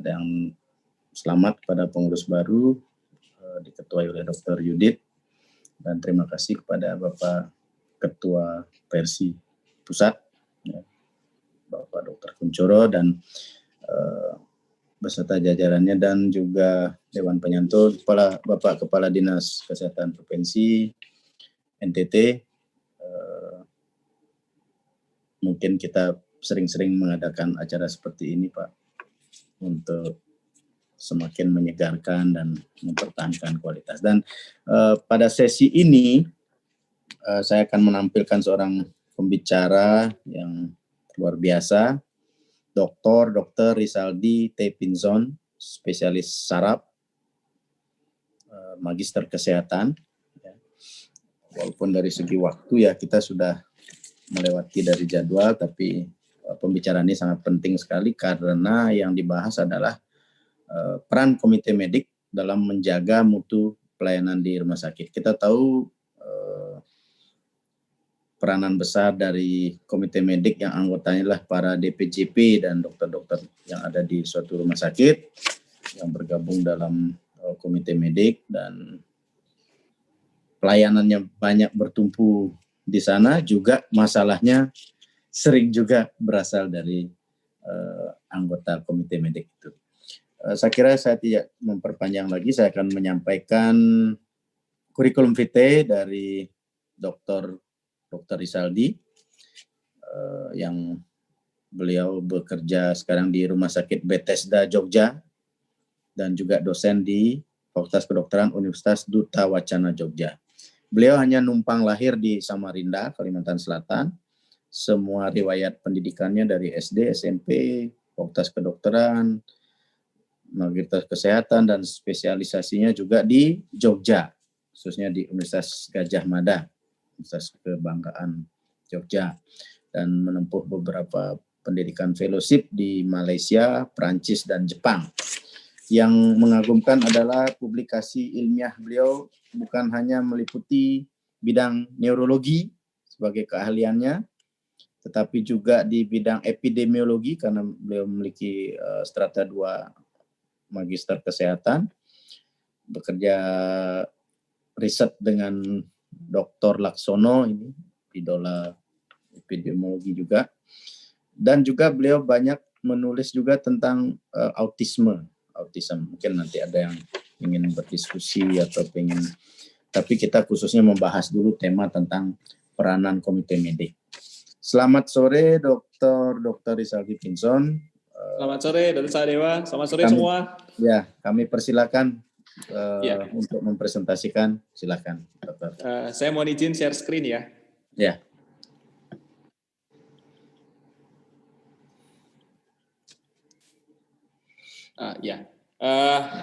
dan selamat kepada pengurus baru diketuai oleh Dr. Yudit, dan terima kasih kepada Bapak Ketua Persi Pusat, Bapak Dr. Kuncoro dan beserta jajarannya, dan juga Dewan Penyantul, Bapak Kepala Dinas Kesehatan Provinsi NTT. Mungkin kita sering-sering mengadakan acara seperti ini, Pak, untuk semakin menyegarkan dan mempertahankan kualitas. Dan pada sesi ini saya akan menampilkan seorang pembicara yang luar biasa, Dr. Rizaldi T. Pinzon, spesialis saraf, magister kesehatan. Walaupun dari segi waktu ya kita sudah melewati dari jadwal, tapi pembicaraan ini sangat penting sekali karena yang dibahas adalah peran komite medik dalam menjaga mutu pelayanan di rumah sakit. Kita tahu peranan besar dari komite medik yang anggotanya adalah para DPJP dan dokter-dokter yang ada di suatu rumah sakit yang bergabung dalam komite medik, dan pelayanannya banyak bertumpu di sana. Juga masalahnya sering juga berasal dari anggota komite medik itu. Saya kira saya tidak memperpanjang lagi, saya akan menyampaikan kurikulum vitae dari Dr. Rizaldi yang beliau bekerja sekarang di Rumah Sakit Bethesda Jogja dan juga dosen di Fakultas Kedokteran Universitas Duta Wacana Jogja. Beliau hanya numpang lahir di Samarinda, Kalimantan Selatan. Semua riwayat pendidikannya dari SD, SMP, Fakultas Kedokteran, Magister Kesehatan, dan spesialisasinya juga di Jogja, khususnya di Universitas Gadjah Mada, Universitas Kebanggaan Jogja, dan menempuh beberapa pendidikan fellowship di Malaysia, Prancis, dan Jepang. Yang mengagumkan adalah publikasi ilmiah beliau bukan hanya meliputi bidang neurologi sebagai keahliannya, tetapi juga di bidang epidemiologi karena beliau memiliki strata 2 Magister Kesehatan, bekerja riset dengan Dr. Laksono, ini idola epidemiologi juga, dan juga beliau banyak menulis juga tentang autism. Mungkin nanti ada yang ingin berdiskusi atau tapi kita khususnya membahas dulu tema tentang peranan komite medik. Selamat sore Dr. Rizaldi Pinzon. Selamat sore Dr. Sadewa, selamat sore semua. Ya, kami persilakan untuk mempresentasikan, silakan Dr. Saya mohon izin share screen ya. Ya.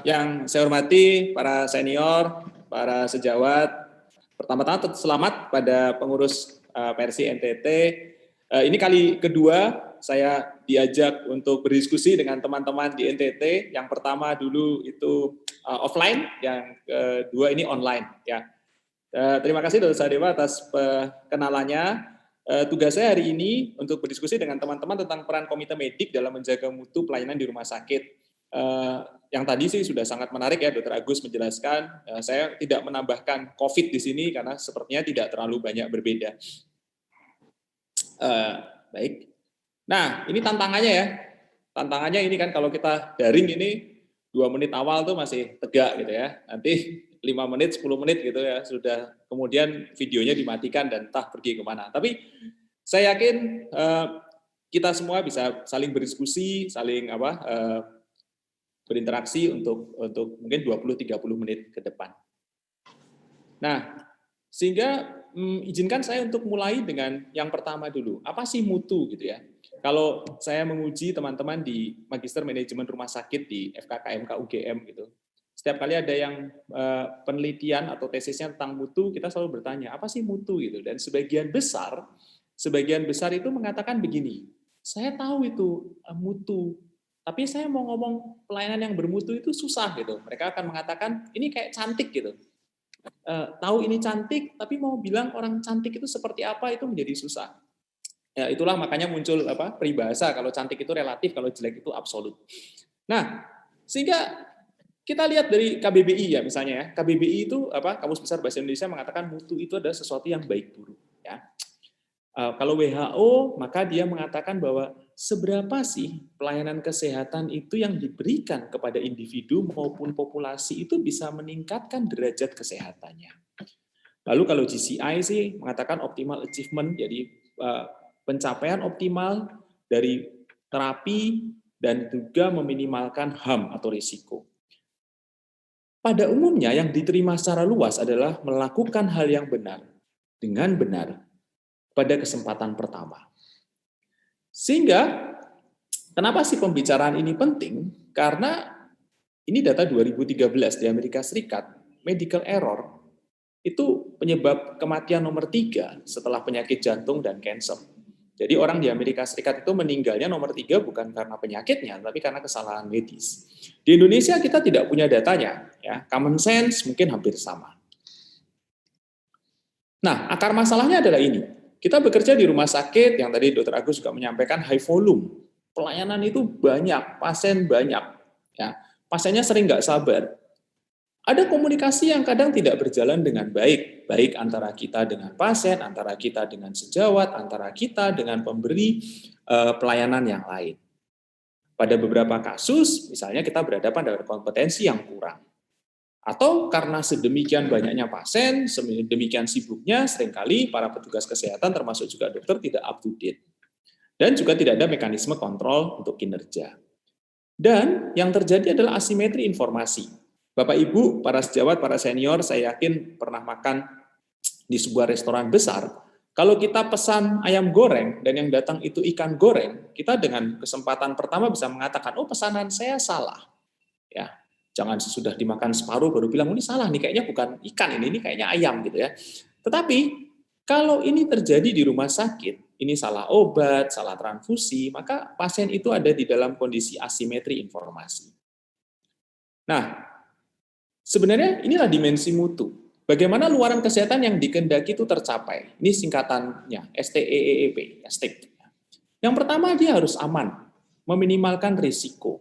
Yang saya hormati para senior, para sejawat, pertama-tama selamat pada pengurus Persi NTT. Ini kali kedua saya diajak untuk berdiskusi dengan teman-teman di NTT. Yang pertama dulu itu offline, yang kedua ini online. Ya. Terima kasih Dr. Sadewa atas kenalannya. Tugas saya hari ini untuk berdiskusi dengan teman-teman tentang peran komite medik dalam menjaga mutu pelayanan di rumah sakit. Yang tadi sih sudah sangat menarik ya Dr. Agus menjelaskan. Saya tidak menambahkan COVID di sini karena sepertinya tidak terlalu banyak berbeda. Baik. Nah, ini tantangannya ya. Tantangannya ini kan kalau kita daring ini 2 menit awal tuh masih tegak gitu ya. Nanti 5 menit, 10 menit gitu ya, sudah kemudian videonya dimatikan dan entah pergi kemana. Tapi saya yakin kita semua bisa saling berdiskusi, saling berinteraksi untuk mungkin 20-30 menit ke depan. Nah, sehingga izinkan saya untuk mulai dengan yang pertama dulu. Apa sih mutu gitu ya? Kalau saya menguji teman-teman di Magister Manajemen Rumah Sakit di FKKMK UGM gitu, setiap kali ada yang penelitian atau tesisnya tentang mutu, kita selalu bertanya, apa sih mutu gitu? Dan sebagian besar itu mengatakan begini, saya tahu itu mutu, tapi saya mau ngomong pelayanan yang bermutu itu susah gitu. Mereka akan mengatakan, ini kayak cantik gitu. Tahu ini cantik, tapi mau bilang orang cantik itu seperti apa itu menjadi susah. Ya, itulah makanya muncul peribahasa, kalau cantik itu relatif, kalau jelek itu absolut. Nah, sehingga kita lihat dari KBBI ya misalnya ya. KBBI itu Kamus Besar Bahasa Indonesia mengatakan mutu itu adalah sesuatu yang baik buruk ya. Kalau WHO maka dia mengatakan bahwa seberapa sih pelayanan kesehatan itu yang diberikan kepada individu maupun populasi itu bisa meningkatkan derajat kesehatannya. Lalu kalau GCI sih mengatakan optimal achievement, jadi pencapaian optimal dari terapi dan juga meminimalkan HAM atau risiko. Pada umumnya yang diterima secara luas adalah melakukan hal yang benar dengan benar pada kesempatan pertama. Sehingga kenapa sih pembicaraan ini penting? Karena ini data 2013 di Amerika Serikat, medical error itu penyebab kematian nomor 3 setelah penyakit jantung dan kanker. Jadi orang di Amerika Serikat itu meninggalnya nomor 3 bukan karena penyakitnya, tapi karena kesalahan medis. Di Indonesia kita tidak punya datanya, ya. Common sense mungkin hampir sama. Nah, akar masalahnya adalah ini. Kita bekerja di rumah sakit yang tadi Dr. Agus juga menyampaikan high volume. Pelayanan itu banyak, pasien banyak, ya. Pasiennya sering nggak sabar. Ada komunikasi yang kadang tidak berjalan dengan baik, baik antara kita dengan pasien, antara kita dengan sejawat, antara kita dengan pemberi pelayanan yang lain. Pada beberapa kasus, misalnya kita berhadapan dengan kompetensi yang kurang. Atau karena sedemikian banyaknya pasien, sedemikian sibuknya, seringkali para petugas kesehatan, termasuk juga dokter, tidak up to date. Dan juga tidak ada mekanisme kontrol untuk kinerja. Dan yang terjadi adalah asimetri informasi. Bapak Ibu, para sejawat, para senior, saya yakin pernah makan di sebuah restoran besar. Kalau kita pesan ayam goreng dan yang datang itu ikan goreng, kita dengan kesempatan pertama bisa mengatakan, oh pesanan saya salah. Ya, jangan sesudah dimakan separuh baru bilang, ini salah nih, kayaknya bukan ikan ini kayaknya ayam gitu ya. Tetapi kalau ini terjadi di rumah sakit, ini salah obat, salah transfusi, maka pasien itu ada di dalam kondisi asimetri informasi. Nah, sebenarnya inilah dimensi mutu. Bagaimana luaran kesehatan yang dikehendaki itu tercapai. Ini singkatannya, STEEP, STEEP. Yang pertama, dia harus aman, meminimalkan risiko.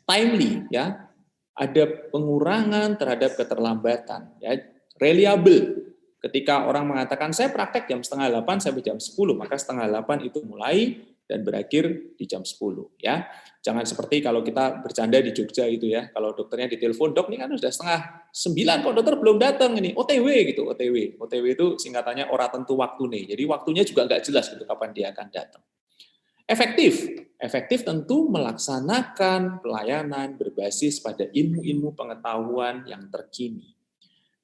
Timely, ya, ada pengurangan terhadap keterlambatan, ya, reliable. Ketika orang mengatakan saya praktek jam 7:30 sampai jam 10, maka 7:30 itu mulai dan berakhir di jam 10, ya. Jangan seperti kalau kita bercanda di Jogja itu ya, kalau dokternya ditelepon, dok ini kan sudah 8:30 kok dokter belum datang ini, OTW gitu, OTW. OTW itu singkatannya ora tentu waktu nih, jadi waktunya juga nggak jelas gitu kapan dia akan datang. Efektif tentu melaksanakan pelayanan berbasis pada ilmu-ilmu pengetahuan yang terkini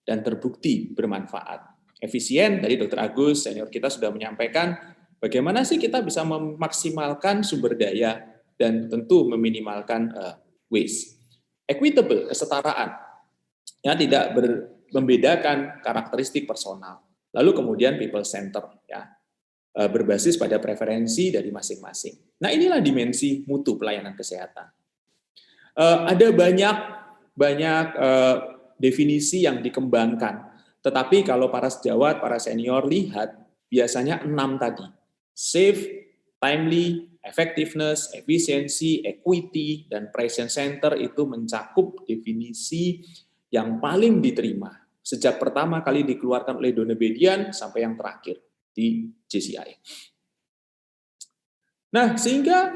dan terbukti bermanfaat. Efisien, tadi Dr. Agus, senior kita sudah menyampaikan, bagaimana sih kita bisa memaksimalkan sumber daya dan tentu meminimalkan waste. Equitable, kesetaraan, ya, tidak membedakan karakteristik personal. Lalu kemudian people center, ya, berbasis pada preferensi dari masing-masing. Nah, inilah dimensi mutu pelayanan kesehatan. Ada banyak definisi yang dikembangkan, tetapi kalau para sejawat, para senior lihat, biasanya 6 tadi. Safe, timely, effectiveness, efficiency, equity, dan present center itu mencakup definisi yang paling diterima sejak pertama kali dikeluarkan oleh Donabedian sampai yang terakhir di JCI. Nah, sehingga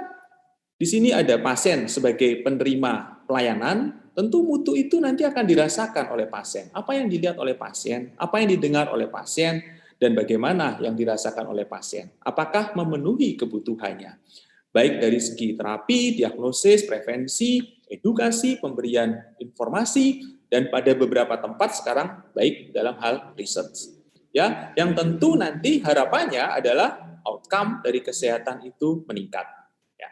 di sini ada pasien sebagai penerima pelayanan, tentu mutu itu nanti akan dirasakan oleh pasien. Apa yang dilihat oleh pasien, apa yang didengar oleh pasien, dan bagaimana yang dirasakan oleh pasien. Apakah memenuhi kebutuhannya? Baik dari segi terapi, diagnosis, prevensi, edukasi, pemberian informasi, dan pada beberapa tempat sekarang baik dalam hal research. Ya, yang tentu nanti harapannya adalah outcome dari kesehatan itu meningkat. Ya,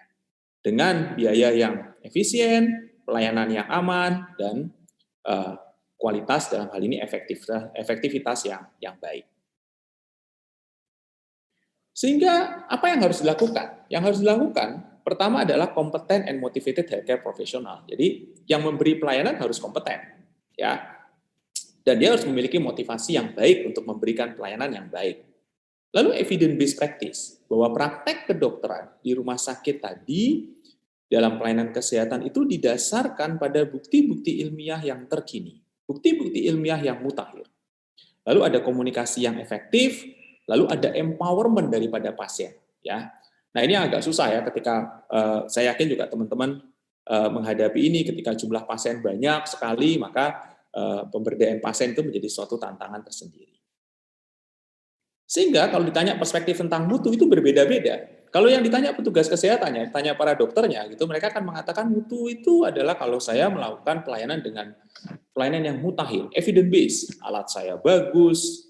dengan biaya yang efisien, pelayanan yang aman, dan kualitas dalam hal ini efektivitas yang baik. Sehingga apa yang harus dilakukan? Yang harus dilakukan pertama adalah competent and motivated healthcare professional. Jadi yang memberi pelayanan harus kompeten, ya, dan dia harus memiliki motivasi yang baik untuk memberikan pelayanan yang baik. Lalu evidence based practice, bahwa praktek kedokteran di rumah sakit tadi dalam pelayanan kesehatan itu didasarkan pada bukti-bukti ilmiah yang terkini, bukti-bukti ilmiah yang mutakhir. Lalu ada komunikasi yang efektif, lalu ada empowerment daripada pasien. Ya, nah ini agak susah ya ketika saya yakin juga teman-teman menghadapi ini ketika jumlah pasien banyak sekali, maka pemberdayaan pasien itu menjadi suatu tantangan tersendiri. Sehingga kalau ditanya perspektif tentang mutu itu berbeda-beda. Kalau yang ditanya petugas kesehatannya, tanya para dokternya, gitu, mereka akan mengatakan mutu itu adalah kalau saya melakukan pelayanan dengan pelayanan yang mutakhir, evidence based, alat saya bagus,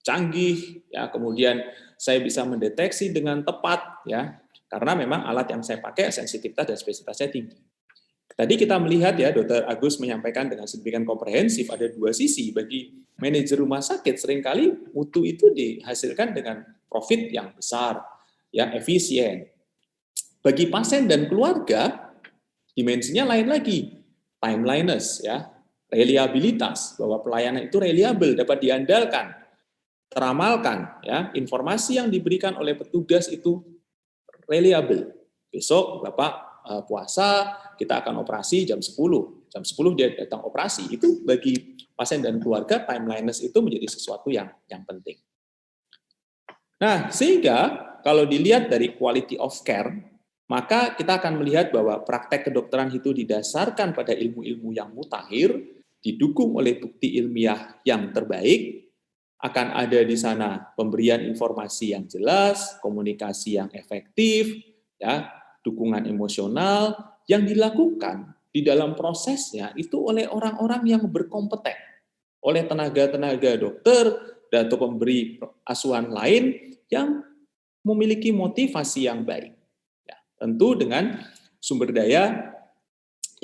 canggih, ya, kemudian saya bisa mendeteksi dengan tepat, ya, karena memang alat yang saya pakai sensitivitas dan spesifitasnya tinggi. Tadi kita melihat ya, Dr. Agus menyampaikan dengan sedemikian komprehensif ada dua sisi bagi manajer rumah sakit. Seringkali mutu itu dihasilkan dengan profit yang besar, yang efisien. Bagi pasien dan keluarga, dimensinya lain lagi, timeliness, ya, reliabilitas, bahwa pelayanan itu reliable, dapat diandalkan, teramalkan, ya, informasi yang diberikan oleh petugas itu reliable. Besok Bapak puasa, kita akan operasi jam 10. Jam 10 dia datang operasi. Itu bagi pasien dan keluarga, timeliness itu menjadi sesuatu yang penting. Nah, sehingga kalau dilihat dari quality of care, maka kita akan melihat bahwa praktek kedokteran itu didasarkan pada ilmu-ilmu yang mutakhir, didukung oleh bukti ilmiah yang terbaik, akan ada di sana pemberian informasi yang jelas, komunikasi yang efektif, ya, dukungan emosional yang dilakukan di dalam prosesnya itu oleh orang-orang yang berkompeten, oleh tenaga-tenaga dokter dan atau pemberi asuhan lain yang memiliki motivasi yang baik. Ya, tentu dengan sumber daya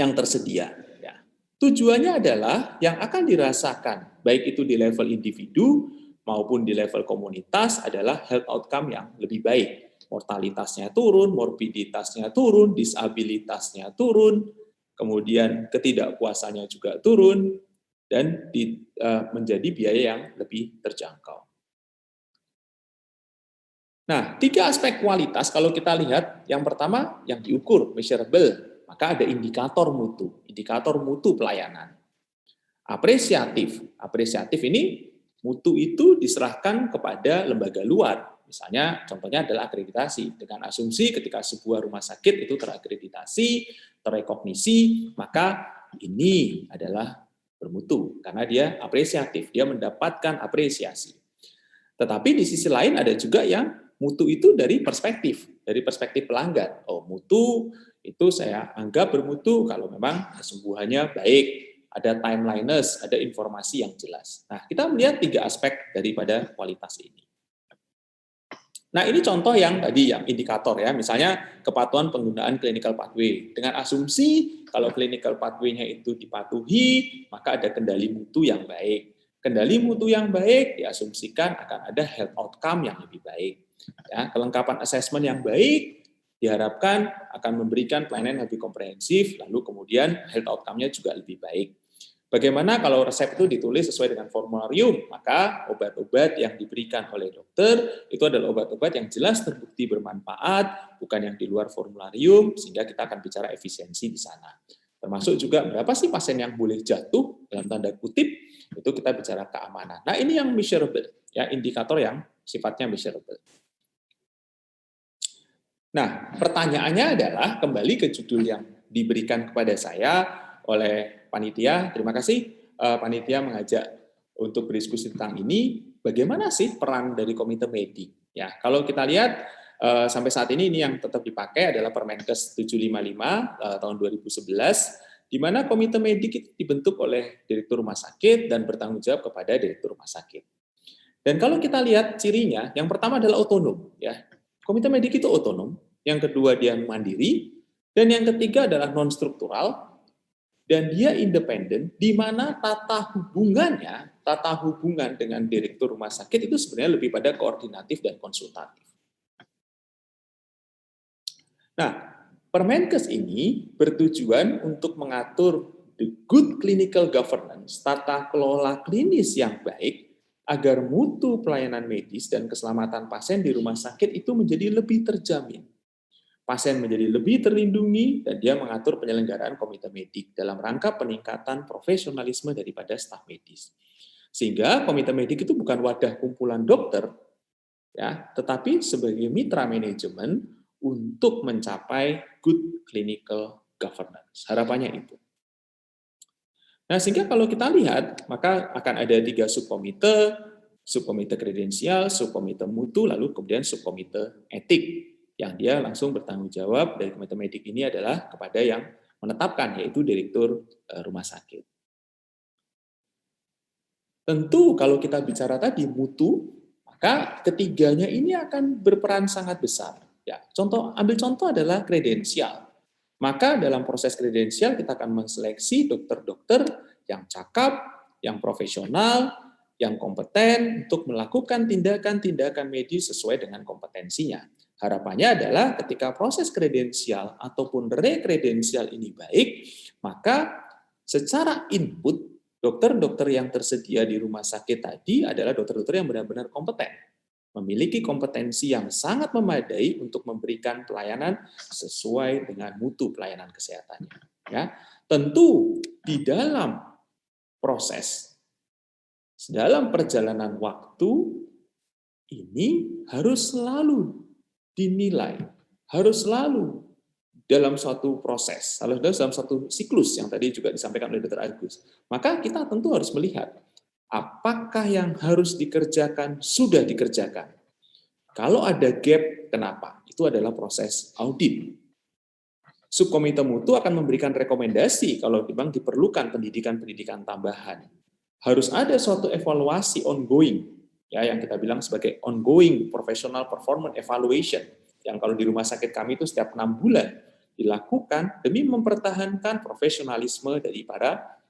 yang tersedia. Ya. Tujuannya adalah yang akan dirasakan, baik itu di level individu maupun di level komunitas adalah health outcome yang lebih baik. Mortalitasnya turun, morbiditasnya turun, disabilitasnya turun, kemudian ketidakpuasannya juga turun, dan menjadi biaya yang lebih terjangkau. Nah, 3 aspek kualitas kalau kita lihat, yang pertama yang diukur, measurable, maka ada indikator mutu pelayanan. Apresiatif ini mutu itu diserahkan kepada lembaga luar. Misalnya, contohnya adalah akreditasi. Dengan asumsi ketika sebuah rumah sakit itu terakreditasi, terrekognisi, maka ini adalah bermutu. Karena dia apresiatif, dia mendapatkan apresiasi. Tetapi di sisi lain ada juga yang mutu itu dari perspektif pelanggan. Oh, mutu itu saya anggap bermutu kalau memang kesembuhannya baik, ada timeliness, ada informasi yang jelas. Nah, kita melihat 3 aspek daripada kualitas ini. Nah, ini contoh yang tadi yang indikator ya, misalnya kepatuhan penggunaan clinical pathway. Dengan asumsi kalau clinical pathway-nya itu dipatuhi, maka ada kendali mutu yang baik. Kendali mutu yang baik diasumsikan akan ada health outcome yang lebih baik. Ya, kelengkapan assessment yang baik diharapkan akan memberikan pelayanan yang lebih komprehensif, lalu kemudian health outcome-nya juga lebih baik. Bagaimana kalau resep itu ditulis sesuai dengan formularium, maka obat-obat yang diberikan oleh dokter itu adalah obat-obat yang jelas terbukti bermanfaat, bukan yang di luar formularium, sehingga kita akan bicara efisiensi di sana. Termasuk juga berapa sih pasien yang boleh jatuh, dalam tanda kutip, itu kita bicara keamanan. Nah, ini yang measurable, ya, indikator yang sifatnya measurable. Nah, pertanyaannya adalah, kembali ke judul yang diberikan kepada saya oleh panitia, terima kasih panitia mengajak untuk berdiskusi tentang ini, bagaimana sih peran dari komite medik? Ya, kalau kita lihat sampai saat ini yang tetap dipakai adalah Permenkes 755 tahun 2011, di mana komite medik itu dibentuk oleh direktur rumah sakit dan bertanggung jawab kepada direktur rumah sakit. Dan kalau kita lihat cirinya, yang pertama adalah otonom, ya. Komite medik itu otonom, yang kedua dia mandiri, dan yang ketiga adalah non struktural. Dan dia independen, di mana tata hubungan dengan direktur rumah sakit itu sebenarnya lebih pada koordinatif dan konsultatif. Nah, Permenkes ini bertujuan untuk mengatur the good clinical governance, tata kelola klinis yang baik, agar mutu pelayanan medis dan keselamatan pasien di rumah sakit itu menjadi lebih terjamin. pasien menjadi lebih terlindungi, dan dia mengatur penyelenggaraan komite medik dalam rangka peningkatan profesionalisme daripada staf medis. Sehingga komite medik itu bukan wadah kumpulan dokter, ya, tetapi sebagai mitra manajemen untuk mencapai good clinical governance. Harapannya itu. Nah, sehingga kalau kita lihat, maka akan ada 3 subkomite kredensial, subkomite mutu, lalu kemudian subkomite etik, yang dia langsung bertanggung jawab dari komite medik ini adalah kepada yang menetapkan, yaitu direktur rumah sakit. Tentu kalau kita bicara tadi mutu, maka ketiganya ini akan berperan sangat besar. Ya, ambil contoh adalah kredensial. Maka dalam proses kredensial kita akan menseleksi dokter-dokter yang cakap, yang profesional, yang kompeten untuk melakukan tindakan-tindakan medis sesuai dengan kompetensinya. Harapannya adalah ketika proses kredensial ataupun rekredensial ini baik, maka secara input dokter-dokter yang tersedia di rumah sakit tadi adalah dokter-dokter yang benar-benar kompeten, memiliki kompetensi yang sangat memadai untuk memberikan pelayanan sesuai dengan mutu pelayanan kesehatannya. Ya, tentu di dalam proses, dalam perjalanan waktu ini harus selalu dinilai, harus selalu dalam suatu proses, dalam suatu siklus yang tadi juga disampaikan oleh Dr. Agus. Maka kita tentu harus melihat apakah yang harus dikerjakan sudah dikerjakan. Kalau ada gap, kenapa? Itu adalah proses audit. Subkomite mutu akan memberikan rekomendasi kalau memang diperlukan pendidikan-pendidikan tambahan. Harus ada suatu evaluasi ongoing, ya, yang kita bilang sebagai ongoing professional performance evaluation, yang kalau di rumah sakit kami itu setiap 6 bulan dilakukan demi mempertahankan profesionalisme dari para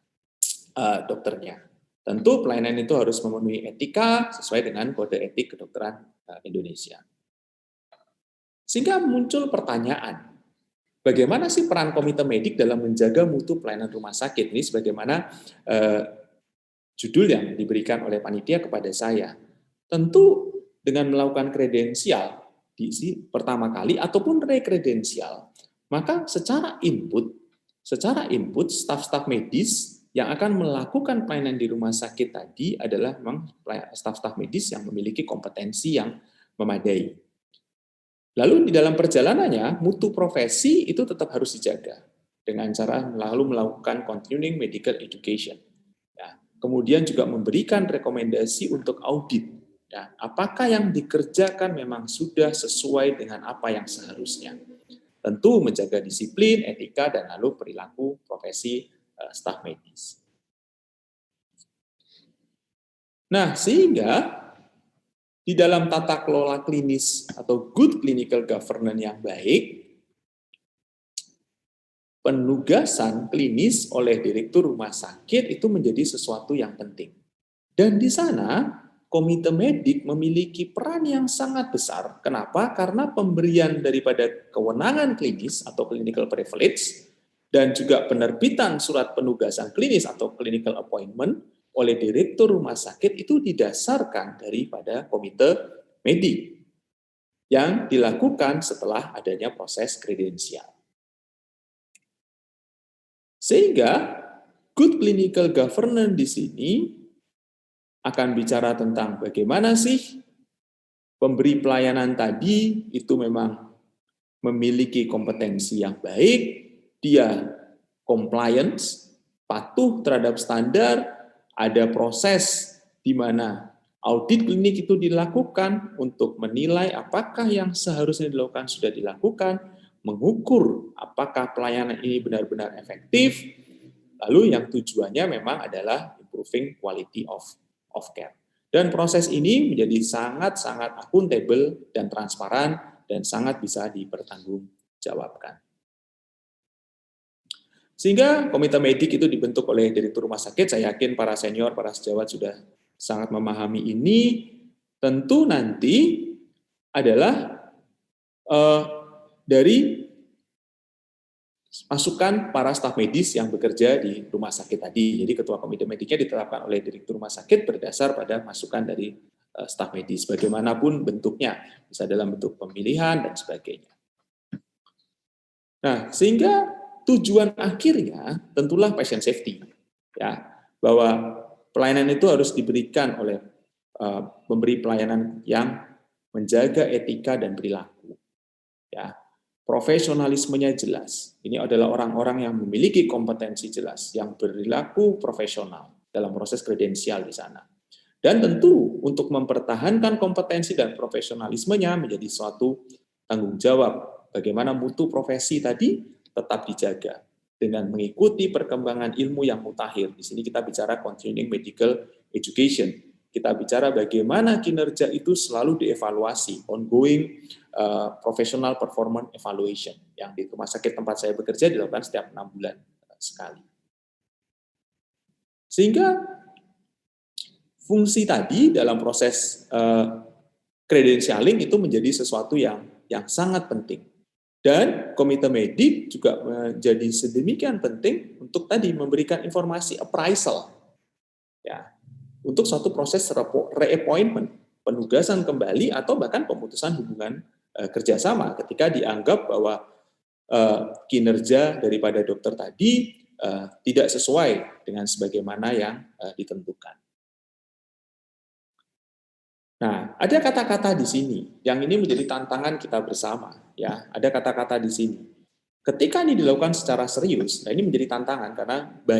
dokternya. Tentu pelayanan itu harus memenuhi etika sesuai dengan kode etik kedokteran Indonesia. Sehingga muncul pertanyaan, bagaimana sih peran komite medik dalam menjaga mutu pelayanan rumah sakit? Ini sebagaimana judul yang diberikan oleh panitia kepada saya. Tentu dengan melakukan kredensial pertama kali ataupun rekredensial, maka secara input staf-staf medis yang akan melakukan pelayanan di rumah sakit tadi adalah memang staf-staf medis yang memiliki kompetensi yang memadai. Lalu di dalam perjalanannya, mutu profesi itu tetap harus dijaga dengan cara melakukan continuing medical education. Ya, kemudian juga memberikan rekomendasi untuk audit. Ya, apakah yang dikerjakan memang sudah sesuai dengan apa yang seharusnya. Tentu menjaga disiplin, etika, dan lalu perilaku profesi staf medis. Nah, sehingga di dalam tata kelola klinis atau good clinical governance yang baik, penugasan klinis oleh direktur rumah sakit itu menjadi sesuatu yang penting. Dan di sana, komite medik memiliki peran yang sangat besar. Kenapa? Karena pemberian daripada kewenangan klinis atau clinical privilege dan juga penerbitan surat penugasan klinis atau clinical appointment oleh direktur rumah sakit itu didasarkan daripada komite medik yang dilakukan setelah adanya proses kredensial. Sehingga good clinical governance di sini akan bicara tentang bagaimana sih pemberi pelayanan tadi itu memang memiliki kompetensi yang baik, dia compliance, patuh terhadap standar, ada proses di mana audit klinik itu dilakukan untuk menilai apakah yang seharusnya dilakukan sudah dilakukan, mengukur apakah pelayanan ini benar-benar efektif, lalu yang tujuannya memang adalah improving quality of care. Dan proses ini menjadi sangat-sangat akuntabel dan transparan dan sangat bisa dipertanggungjawabkan. Sehingga komite medik itu dibentuk oleh direktur rumah sakit, saya yakin para senior, para sejawat sudah sangat memahami ini. Tentu nanti adalah dari masukan para staf medis yang bekerja di rumah sakit tadi. Jadi ketua komite mediknya ditetapkan oleh direktur rumah sakit berdasar pada masukan dari staf medis, bagaimanapun bentuknya, bisa dalam bentuk pemilihan dan sebagainya. Nah, sehingga tujuan akhirnya tentulah patient safety, ya, bahwa pelayanan itu harus diberikan oleh pemberi pelayanan yang menjaga etika dan perilaku, ya. Profesionalismenya jelas. Ini adalah orang-orang yang memiliki kompetensi jelas, yang berperilaku profesional dalam proses kredensial di sana. Dan tentu untuk mempertahankan kompetensi dan profesionalismenya menjadi suatu tanggung jawab bagaimana mutu profesi tadi tetap dijaga dengan mengikuti perkembangan ilmu yang mutakhir. Di sini kita bicara continuing medical education. Kita bicara bagaimana kinerja itu selalu dievaluasi, ongoing professional performance evaluation, yang di rumah sakit tempat saya bekerja dilakukan setiap 6 bulan sekali. Sehingga fungsi tadi dalam proses credentialing itu menjadi sesuatu yang sangat penting. Dan komite medik juga menjadi sedemikian penting untuk tadi memberikan informasi appraisal, ya, untuk suatu proses reappointment, penugasan kembali atau bahkan pemutusan hubungan kerjasama ketika dianggap bahwa kinerja daripada dokter tadi tidak sesuai dengan sebagaimana yang ditentukan. Nah, ada kata-kata di sini yang ini menjadi tantangan kita bersama, ya. Ada kata-kata di sini. Ketika ini dilakukan secara serius, nah ini menjadi tantangan karena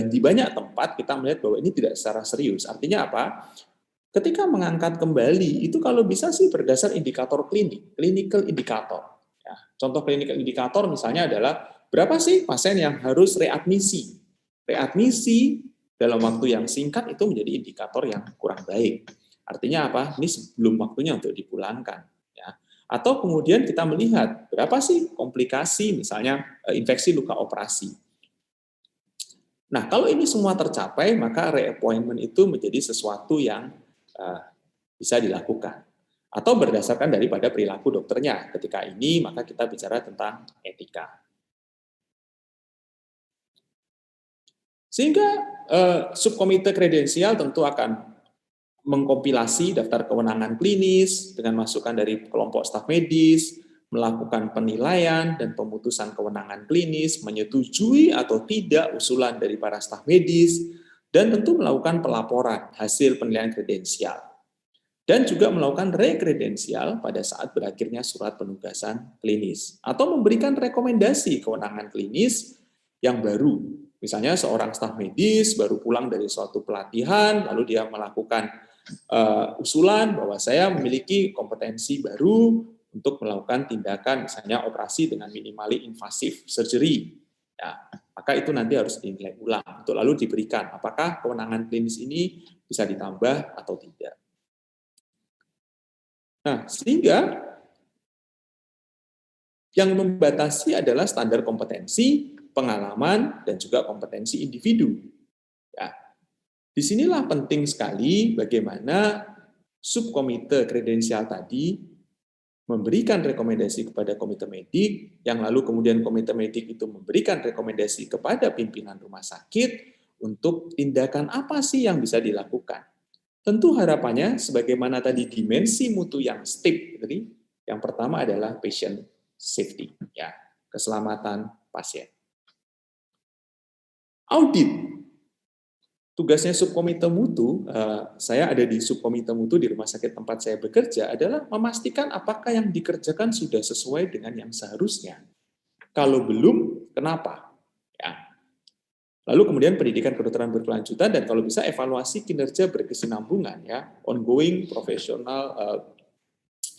di banyak tempat kita melihat bahwa ini tidak secara serius. Artinya apa? Ketika mengangkat kembali, itu kalau bisa sih berdasar indikator klinik, clinical indikator. Ya, contoh clinical indikator misalnya adalah berapa sih pasien yang harus readmisi. Readmisi dalam waktu yang singkat itu menjadi indikator yang kurang baik. Artinya apa? Ini sebelum waktunya untuk dipulangkan. Ya. Atau kemudian kita melihat berapa sih komplikasi, misalnya infeksi luka operasi. Nah, kalau ini semua tercapai, maka reappointment itu menjadi sesuatu yang bisa dilakukan. Atau berdasarkan daripada perilaku dokternya. Ketika ini, maka kita bicara tentang etika. Sehingga subkomite kredensial tentu akan mengkompilasi daftar kewenangan klinis dengan masukan dari kelompok staf medis, melakukan penilaian dan pemutusan kewenangan klinis, menyetujui atau tidak usulan dari para staf medis, dan tentu melakukan pelaporan hasil penilaian kredensial. Dan juga melakukan rekredensial pada saat berakhirnya surat penugasan klinis. Atau memberikan rekomendasi kewenangan klinis yang baru. Misalnya seorang staf medis baru pulang dari suatu pelatihan, lalu dia melakukan usulan bahwa saya memiliki kompetensi baru untuk melakukan tindakan misalnya operasi dengan minimally invasive surgery. Ya, maka itu nanti harus dinilai ulang untuk lalu diberikan apakah kewenangan klinis ini bisa ditambah atau tidak. Nah, sehingga yang membatasi adalah standar kompetensi, pengalaman, dan juga kompetensi individu. Ya. Disinilah penting sekali bagaimana subkomite kredensial tadi memberikan rekomendasi kepada komite medik, yang lalu kemudian komite medik itu memberikan rekomendasi kepada pimpinan rumah sakit untuk tindakan apa sih yang bisa dilakukan. Tentu harapannya, sebagaimana tadi dimensi mutu yang STIP, tadi, yang pertama adalah patient safety, ya, keselamatan pasien. Audit. Tugasnya subkomite mutu, saya ada di subkomite mutu di rumah sakit tempat saya bekerja, adalah memastikan apakah yang dikerjakan sudah sesuai dengan yang seharusnya. Kalau belum, kenapa? Ya. Lalu kemudian pendidikan kedokteran berkelanjutan dan kalau bisa evaluasi kinerja berkesinambungan, ya, ongoing professional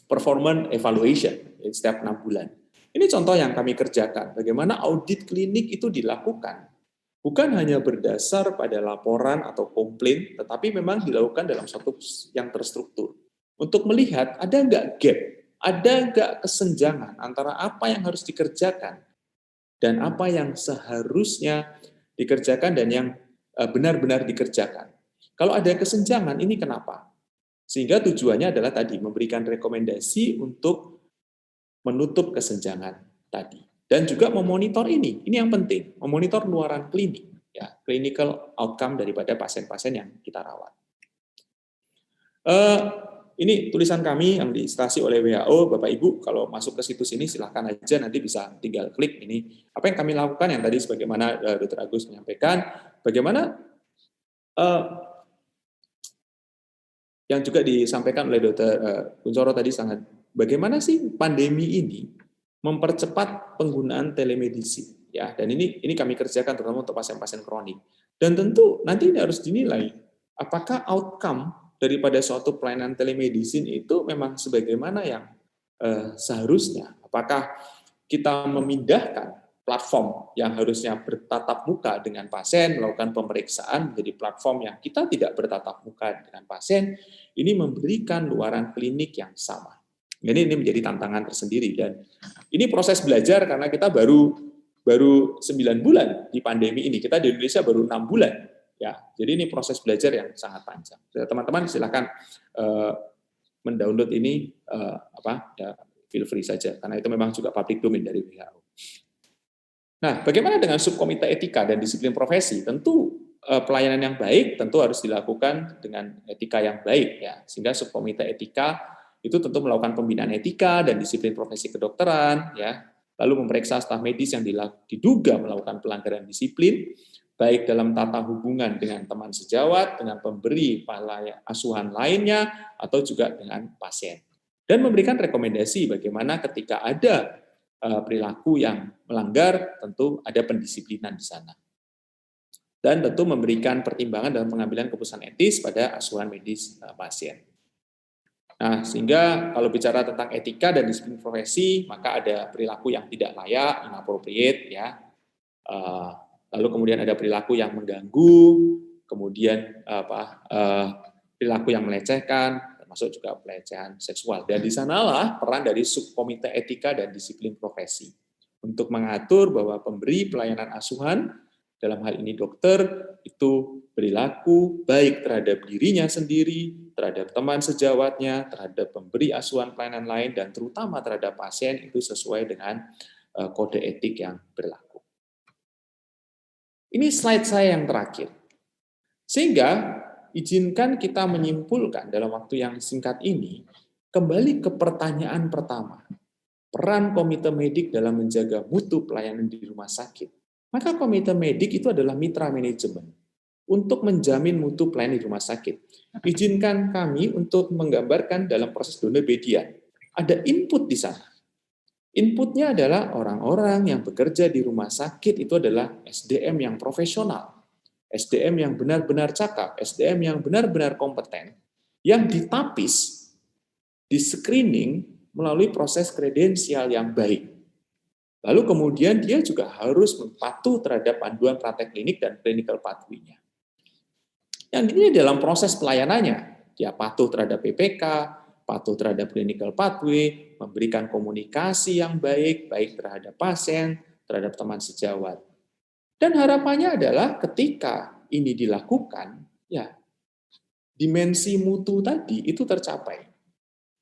performance evaluation setiap 6 bulan. Ini contoh yang kami kerjakan, bagaimana audit klinik itu dilakukan. Bukan hanya berdasar pada laporan atau komplain, tetapi memang dilakukan dalam satu yang terstruktur. Untuk melihat ada nggak gap, ada nggak kesenjangan antara apa yang harus dikerjakan dan apa yang seharusnya dikerjakan dan yang benar-benar dikerjakan. Kalau ada kesenjangan, ini kenapa? Sehingga tujuannya adalah tadi, memberikan rekomendasi untuk menutup kesenjangan tadi. Dan juga memonitor ini yang penting, memonitor luaran klinik, ya, clinical outcome daripada pasien-pasien yang kita rawat. ini tulisan kami yang diinstansi oleh WHO, Bapak Ibu, kalau masuk ke situs ini silahkan aja, nanti bisa tinggal klik ini. Apa yang kami lakukan yang tadi sebagaimana Dr. Agus menyampaikan, bagaimana yang juga disampaikan oleh Dr. Kuncoro tadi sangat, bagaimana sih pandemi ini mempercepat penggunaan telemedicine, ya. Dan ini kami kerjakan terutama untuk pasien-pasien kronik. Dan tentu nanti ini harus dinilai apakah outcome daripada suatu pelayanan telemedicine itu memang sebagaimana yang seharusnya. Apakah kita memindahkan platform yang harusnya bertatap muka dengan pasien, melakukan pemeriksaan menjadi platform yang kita tidak bertatap muka dengan pasien, ini memberikan luaran klinik yang sama. Jadi ini menjadi tantangan tersendiri, dan ini proses belajar karena kita baru 9 bulan di pandemi ini. Kita di Indonesia baru 6 bulan. Ya, jadi ini proses belajar yang sangat panjang. Teman-teman silakan mendownload ini feel free saja karena itu memang juga public domain dari WHO. Nah, bagaimana dengan subkomite etika dan disiplin profesi? Tentu pelayanan yang baik tentu harus dilakukan dengan etika yang baik, ya. Sehingga subkomite etika itu tentu melakukan pembinaan etika dan disiplin profesi kedokteran, ya. Lalu memeriksa staf medis yang diduga melakukan pelanggaran disiplin, baik dalam tata hubungan dengan teman sejawat, dengan pemberi asuhan lainnya, atau juga dengan pasien. Dan memberikan rekomendasi bagaimana ketika ada perilaku yang melanggar, tentu ada pendisiplinan di sana. Dan tentu memberikan pertimbangan dalam pengambilan keputusan etis pada asuhan medis pasien. Nah, sehingga kalau bicara tentang etika dan disiplin profesi, maka ada perilaku yang tidak layak, inappropriate, ya. Lalu kemudian ada perilaku yang mengganggu, kemudian perilaku yang melecehkan, termasuk juga pelecehan seksual. Dan di sanalah peran dari subkomite etika dan disiplin profesi untuk mengatur bahwa pemberi pelayanan asuhan, dalam hal ini dokter, itu perilaku baik terhadap dirinya sendiri, terhadap teman sejawatnya, terhadap pemberi asuhan pelayanan lain, dan terutama terhadap pasien itu sesuai dengan kode etik yang berlaku. Ini slide saya yang terakhir. Sehingga izinkan kita menyimpulkan dalam waktu yang singkat ini, kembali ke pertanyaan pertama, peran komite medik dalam menjaga mutu pelayanan di rumah sakit. Maka komite medik itu adalah mitra manajemen untuk menjamin mutu pelayanan di rumah sakit. Izinkan kami untuk menggambarkan dalam proses donor media. Ada input di sana. Inputnya adalah orang-orang yang bekerja di rumah sakit itu adalah SDM yang profesional, SDM yang benar-benar cakap, SDM yang benar-benar kompeten, yang ditapis, di screening melalui proses kredensial yang baik. Lalu kemudian dia juga harus patuh terhadap panduan praktek klinik dan clinical pathway-nya. Yang ini dalam proses pelayanannya, dia patuh terhadap PPK, patuh terhadap clinical pathway, memberikan komunikasi yang baik, baik terhadap pasien, terhadap teman sejawat. Dan harapannya adalah ketika ini dilakukan, ya dimensi mutu tadi itu tercapai.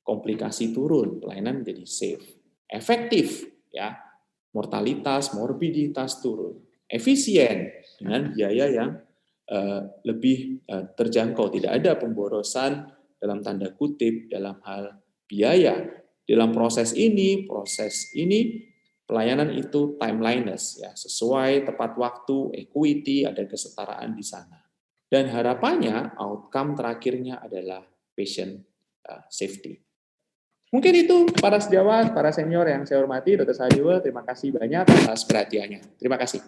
Komplikasi turun, pelayanan menjadi safe, efektif, ya. Mortalitas, morbiditas turun, efisien dengan biaya yang lebih terjangkau, tidak ada pemborosan dalam tanda kutip dalam hal biaya. Dalam proses ini pelayanan itu timeliness, ya, sesuai tepat waktu, equity, ada kesetaraan di sana. Dan harapannya outcome terakhirnya adalah patient safety. Mungkin itu para sejawat, para senior yang saya hormati, Dr. Sadiwel, terima kasih banyak atas perhatiannya. Terima kasih.